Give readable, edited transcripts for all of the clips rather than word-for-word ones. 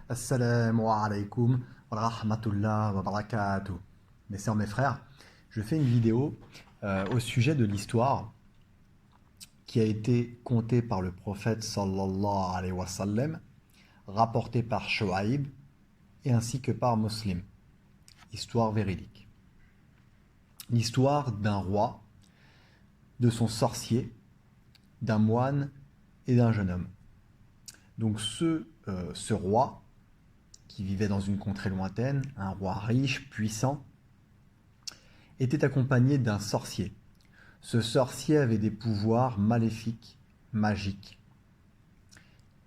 Assalamu alaikum wa rahmatullah wa barakatuh. Mes sœurs, mes frères, je fais une vidéo au sujet de l'histoire qui a été contée par le prophète sallallahu alayhi wa sallam, rapportée par Shuaib et ainsi que par Muslim. Histoire véridique. L'histoire d'un roi, de son sorcier, d'un moine et d'un jeune homme. Donc ce roi, qui vivait dans une contrée lointaine, un roi riche, puissant, était accompagné d'un sorcier. Ce sorcier avait des pouvoirs maléfiques, magiques.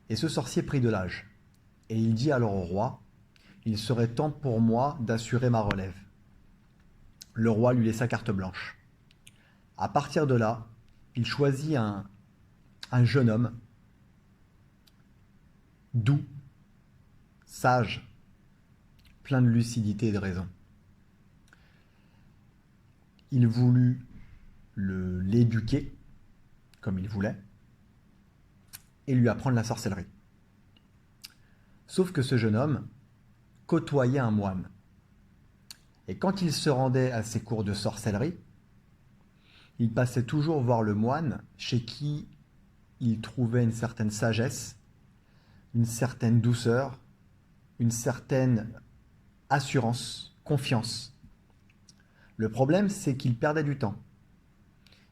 Et ce sorcier prit de l'âge. Et il dit alors au roi, « Il serait temps pour moi d'assurer ma relève. » Le roi lui laissa carte blanche. À partir de là, il choisit un jeune homme doux, sage, plein de lucidité et de raison. Il voulut l'éduquer comme il voulait et lui apprendre la sorcellerie. Sauf que ce jeune homme côtoyait un moine. Et quand il se rendait à ses cours de sorcellerie, il passait toujours voir le moine chez qui il trouvait une certaine sagesse, une certaine douceur, une certaine assurance, confiance. Le problème, c'est qu'il perdait du temps.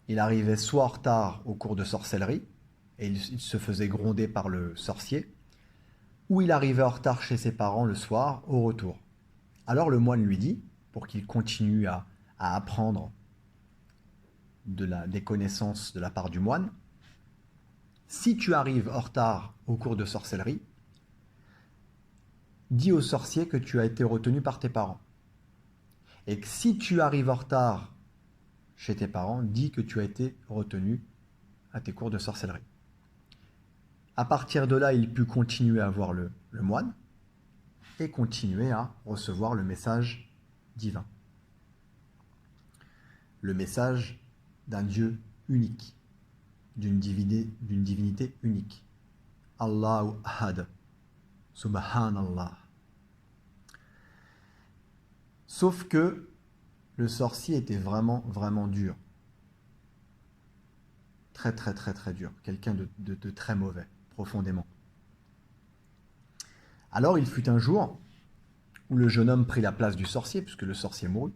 Il arrivait soit en retard au cours de sorcellerie, et il se faisait gronder par le sorcier, ou il arrivait en retard chez ses parents le soir, au retour. Alors le moine lui dit, pour qu'il continue à apprendre des connaissances de la part du moine, si tu arrives en retard au cours de sorcellerie, dis au sorcier que tu as été retenu par tes parents. Et que si tu arrives en retard chez tes parents, dis que tu as été retenu à tes cours de sorcellerie. À partir de là, il put continuer à voir le moine et continuer à recevoir le message divin. Le message d'un Dieu unique, d'une divinité unique. Allahu Ahad, Subhanallah. Sauf que le sorcier était vraiment, vraiment dur. Très, très, très, très dur. Quelqu'un de très mauvais, profondément. Alors il fut un jour où le jeune homme prit la place du sorcier, puisque le sorcier mourut.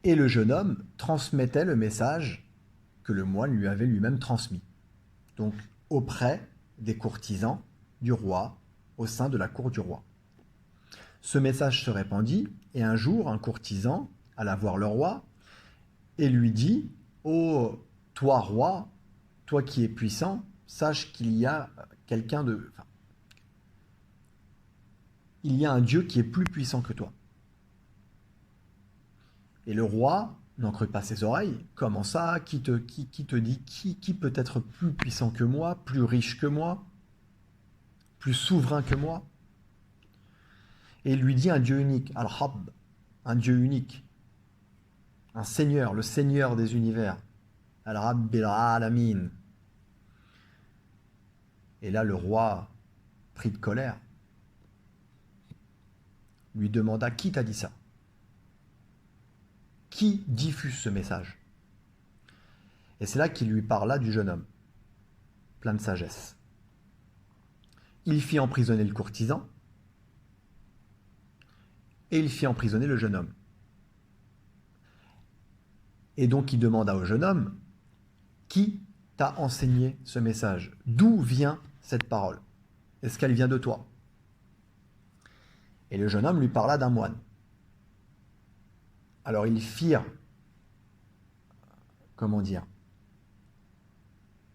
Et le jeune homme transmettait le message que le moine lui avait lui-même transmis. Donc auprès des courtisans du roi, au sein de la cour du roi. Ce message se répandit, et un jour, un courtisan alla voir le roi et lui dit « Oh, toi roi, toi qui es puissant, sache qu'il y a il y a un Dieu qui est plus puissant que toi. » Et le roi n'en crut pas ses oreilles. « Comment ça? Qui te dit qui peut être plus puissant que moi, plus riche que moi, plus souverain que moi ?» Et il lui dit un Dieu unique, Al-Hab, un Dieu unique, un Seigneur, le Seigneur des univers, Al-Rabbil Alamin. Et là, le roi, pris de colère, lui demanda, qui t'a dit ça? Qui diffuse ce message? Et c'est là qu'il lui parla du jeune homme, plein de sagesse. Il fit emprisonner le courtisan, et il fit emprisonner le jeune homme. Et donc il demanda au jeune homme, qui t'a enseigné ce message? D'où vient cette parole? Est-ce qu'elle vient de toi? Et le jeune homme lui parla d'un moine. Alors ils firent,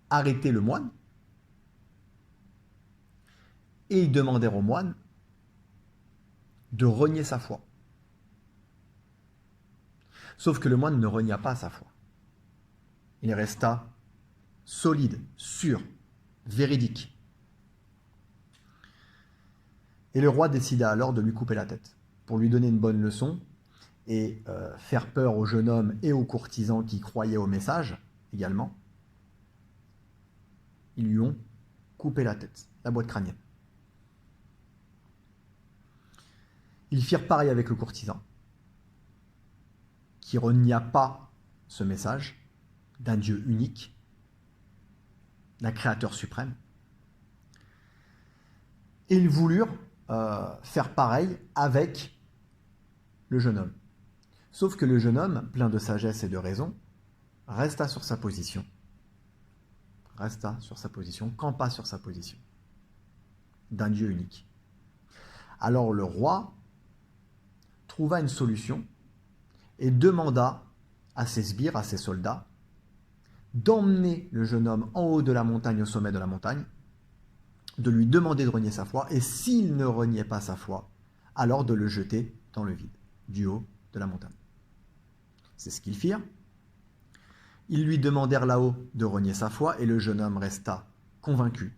arrêter le moine, et ils demandèrent au moine de renier sa foi. Sauf que le moine ne renia pas sa foi. Il resta solide, sûr, véridique. Et le roi décida alors de lui couper la tête, pour lui donner une bonne leçon et faire peur au jeune homme et aux courtisans qui croyaient au message également. Ils lui ont couper la tête, la boîte crânienne. Ils firent pareil avec le courtisan, qui renia pas ce message d'un Dieu unique, d'un Créateur suprême. Et ils voulurent faire pareil avec le jeune homme. Sauf que le jeune homme, plein de sagesse et de raison, resta sur sa position. Campa sur sa position d'un Dieu unique. Alors le roi trouva une solution et demanda à ses sbires, à ses soldats, d'emmener le jeune homme en haut de la montagne, au sommet de la montagne, de lui demander de renier sa foi, et s'il ne reniait pas sa foi, alors de le jeter dans le vide, du haut de la montagne. C'est ce qu'ils firent. Ils lui demandèrent là-haut de renier sa foi, et le jeune homme resta convaincu.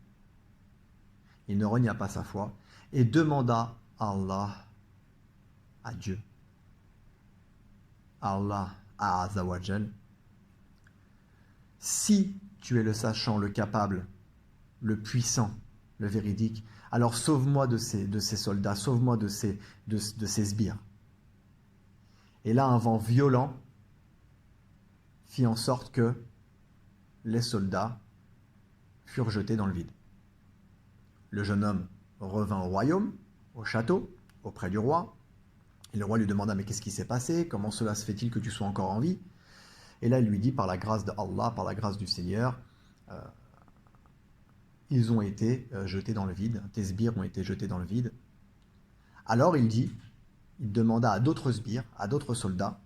Il ne renia pas sa foi, et demanda à Allah, à Dieu, à Allah, à Azawajal, si tu es le sachant, le capable, le puissant, le véridique, alors sauve-moi de ces soldats, sauve-moi de ces sbires. Et là, un vent violent fit en sorte que les soldats furent jetés dans le vide. Le jeune homme revint au royaume, au château, auprès du roi. Et le roi lui demanda, mais qu'est-ce qui s'est passé? Comment cela se fait-il que tu sois encore en vie? Et là, il lui dit, par la grâce d'Allah, par la grâce du Seigneur, ils ont été jetés dans le vide, tes sbires ont été jetés dans le vide. Alors il demanda à d'autres sbires, à d'autres soldats,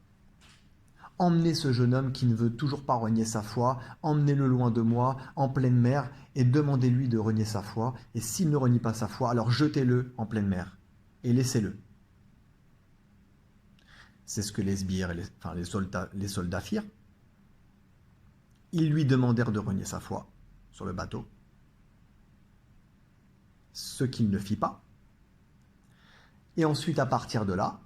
emmenez ce jeune homme qui ne veut toujours pas renier sa foi, emmenez-le loin de moi, en pleine mer, et demandez-lui de renier sa foi, et s'il ne renie pas sa foi, alors jetez-le en pleine mer, et laissez-le. C'est ce que les sbires, les soldats firent. Ils lui demandèrent de renier sa foi sur le bateau, ce qu'il ne fit pas. Et ensuite, à partir de là,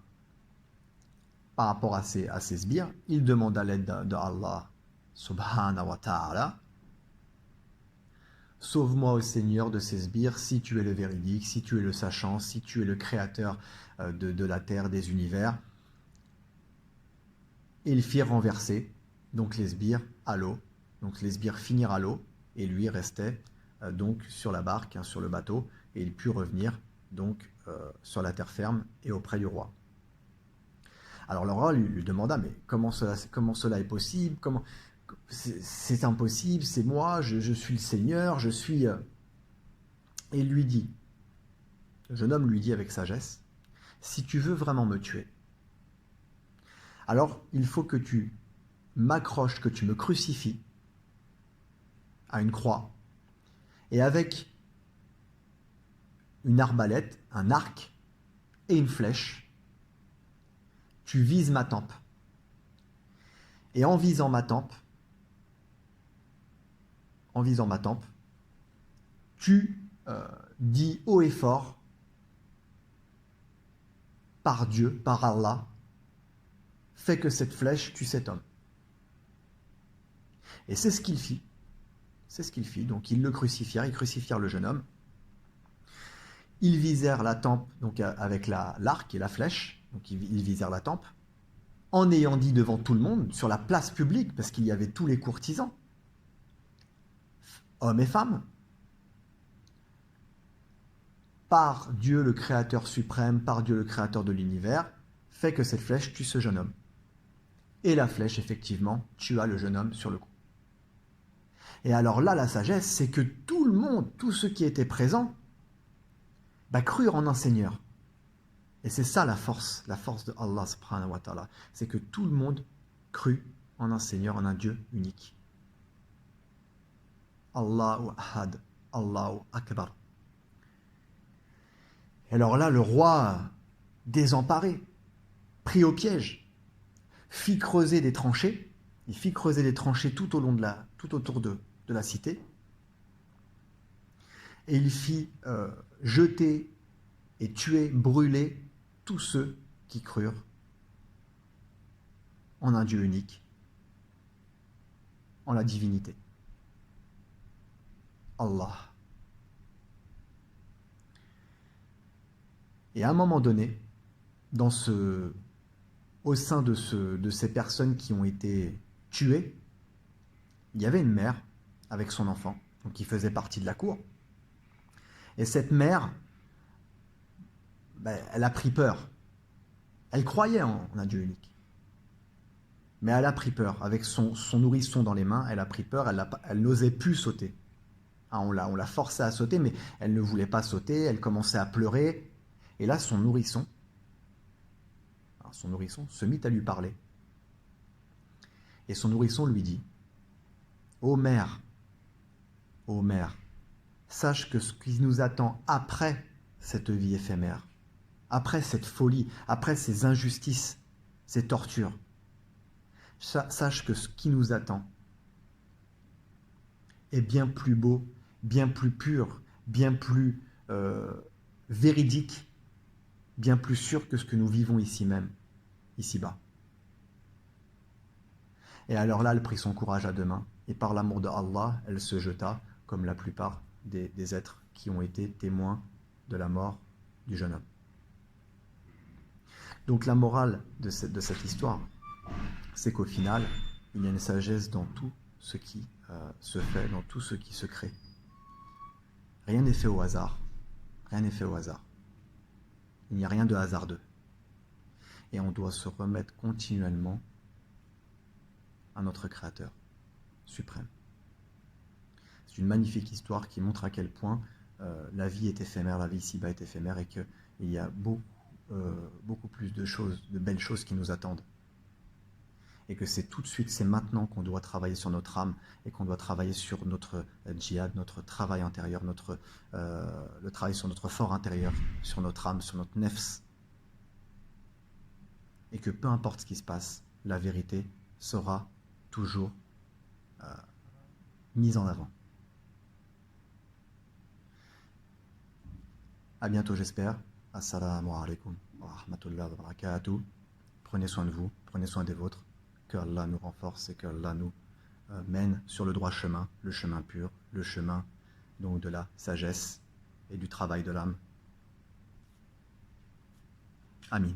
par rapport à ces sbires, il demanda l'aide de Allah subhanahu wa ta'ala. Sauve-moi, ô Seigneur, de ces sbires, si tu es le véridique, si tu es le sachant, si tu es le créateur de la terre, des univers. Et ils firent renverser donc les sbires à l'eau. Donc les sbires finirent à l'eau et lui restait donc sur la barque, sur le bateau, et il put revenir donc sur la terre ferme et auprès du roi. Alors le roi lui demanda, mais comment cela est possible? C'est impossible, c'est moi, je suis le Seigneur, je suis... Et il lui dit, le jeune homme lui dit avec sagesse, si tu veux vraiment me tuer, alors il faut que tu m'accroches, que tu me crucifies à une croix, et avec une arbalète, un arc et une flèche, tu vises ma tempe. Et en visant ma tempe, tu dis haut et fort, par Dieu, par Allah, fais que cette flèche tue cet homme. Et c'est ce qu'il fit. Donc ils le crucifièrent, ils crucifièrent le jeune homme. Ils visèrent la tempe donc avec l'arc et la flèche. Donc ils visèrent la tempe. En ayant dit devant tout le monde, sur la place publique, parce qu'il y avait tous les courtisans, hommes et femmes, par Dieu le Créateur suprême, par Dieu le Créateur de l'univers, fais que cette flèche tue ce jeune homme. Et la flèche, effectivement, tua le jeune homme sur le coup. Et alors là, la sagesse, c'est que tout le monde, tous ceux qui étaient présents, crurent en un Seigneur. Et c'est ça la force de Allah subhanahu wa ta'ala. C'est que tout le monde crut en un Seigneur, en un Dieu unique. Allahu Ahad, Allahu Akbar. Et alors là, le roi, désemparé, pris au piège, fit creuser des tranchées. Il fit creuser des tranchées tout autour de la cité. Et il fit jeter et tuer, brûler tous ceux qui crurent en un Dieu unique, en la divinité. Allah. Et à un moment donné, au sein de ces personnes qui ont été tuées, il y avait une mère avec son enfant, donc qui faisait partie de la cour. Et cette mère, ben, elle a pris peur. Elle croyait en un Dieu unique. Mais elle a pris peur. Avec son nourrisson dans les mains, elle a pris peur, elle n'osait plus sauter. Ah, on l'a forcée à sauter, mais elle ne voulait pas sauter, elle commençait à pleurer. Et là, son nourrisson se mit à lui parler. Et son nourrisson lui dit, ô mère, sache que ce qui nous attend après cette vie éphémère, après cette folie, après ces injustices, ces tortures, sache que ce qui nous attend est bien plus beau, bien plus pur, bien plus véridique, bien plus sûr que ce que nous vivons ici même, ici-bas. Et alors là, elle prit son courage à deux mains, et par l'amour de Allah, elle se jeta, comme la plupart des êtres qui ont été témoins de la mort du jeune homme. Donc la morale de cette histoire, c'est qu'au final, il y a une sagesse dans tout ce qui se fait, dans tout ce qui se crée. Rien n'est fait au hasard. Rien n'est fait au hasard. Il n'y a rien de hasardeux. Et on doit se remettre continuellement à notre Créateur suprême. C'est une magnifique histoire qui montre à quel point la vie est éphémère, la vie ici-bas est éphémère et qu'il y a beaucoup plus de choses, de belles choses qui nous attendent. Et que c'est tout de suite, c'est maintenant qu'on doit travailler sur notre âme et qu'on doit travailler sur notre djihad, notre travail intérieur, le travail sur notre fort intérieur, sur notre âme, sur notre nefs. Et que peu importe ce qui se passe, la vérité sera toujours mise en avant. À bientôt, j'espère. Assalamu alaikum wa rahmatullahi wa barakatuh. Prenez soin de vous, prenez soin des vôtres. Que Allah nous renforce et que Allah nous mène sur le droit chemin, le chemin pur, le chemin donc de la sagesse et du travail de l'âme. Amin.